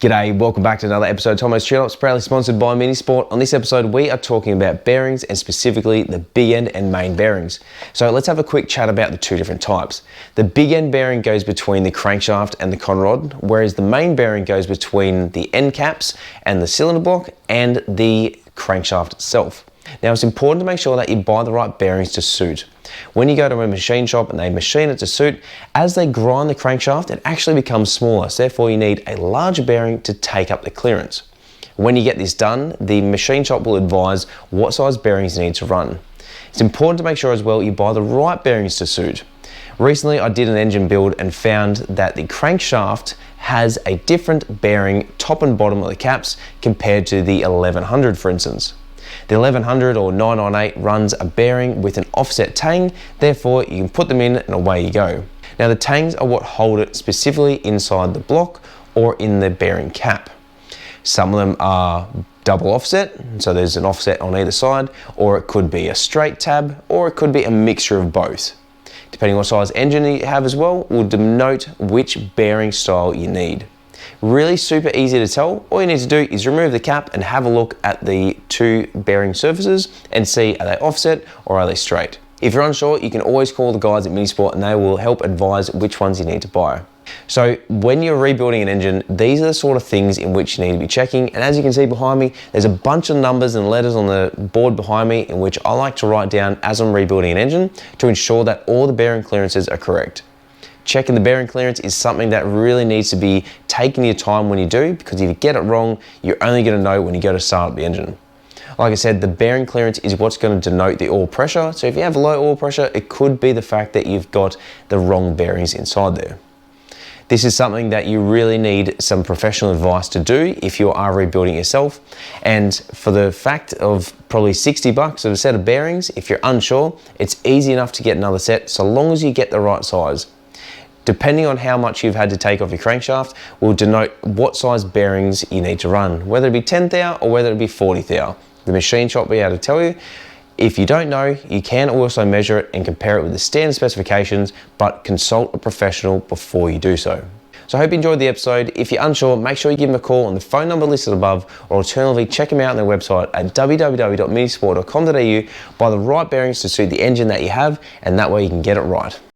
G'day, welcome back to another episode of Tomo's Tune Ups, proudly sponsored by Minisport. On this episode, we are talking about bearings and specifically the big end and main bearings. So let's have a quick chat about the two different types. The big end bearing goes between the crankshaft and the conrod, whereas the main bearing goes between the end caps and the cylinder block and the crankshaft itself. Now it's important to make sure that you buy the right bearings to suit. When you go to a machine shop and they machine it to suit, as they grind the crankshaft, it actually becomes smaller. So therefore you need a larger bearing to take up the clearance. When you get this done, the machine shop will advise what size bearings you need to run. It's important to make sure as well you buy the right bearings to suit. Recently I did an engine build and found that the crankshaft has a different bearing top and bottom of the caps compared to the 1100, for instance. The 1100 or 998 runs a bearing with an offset tang, therefore you can put them in and away you go. Now the tangs are what hold it specifically inside the block or in the bearing cap. Some of them are double offset, so there's an offset on either side, or it could be a straight tab, or it could be a mixture of both. Depending on what size engine you have as well, will denote which bearing style you need. Really super easy to tell. All you need to do is remove the cap and have a look at the two bearing surfaces and see, are they offset or are they straight? If you're unsure, you can always call the guys at Minisport and they will help advise which ones you need to buy. So when you're rebuilding an engine, these are the sort of things in which you need to be checking. And as you can see behind me, there's a bunch of numbers and letters on the board behind me in which I like to write down as I'm rebuilding an engine to ensure that all the bearing clearances are correct. Checking the bearing clearance is something that really needs to be taking your time when you do, because if you get it wrong, you're only going to know when you go to start up the engine. Like I said, the bearing clearance is what's going to denote the oil pressure. So if you have low oil pressure, it could be the fact that you've got the wrong bearings inside there. This is something that you really need some professional advice to do if you are rebuilding yourself. And for the fact of probably 60 bucks of a set of bearings, if you're unsure, it's easy enough to get another set so long as you get the right size. Depending on how much you've had to take off your crankshaft will denote what size bearings you need to run, whether it be 10 thou or whether it be 40 thou. The machine shop will be able to tell you. If you don't know, you can also measure it and compare it with the standard specifications, but consult a professional before you do so. So I hope you enjoyed the episode. If you're unsure, make sure you give them a call on the phone number listed above, or alternatively check them out on their website at www.minisport.com.au. Buy the right bearings to suit the engine that you have, and that way you can get it right.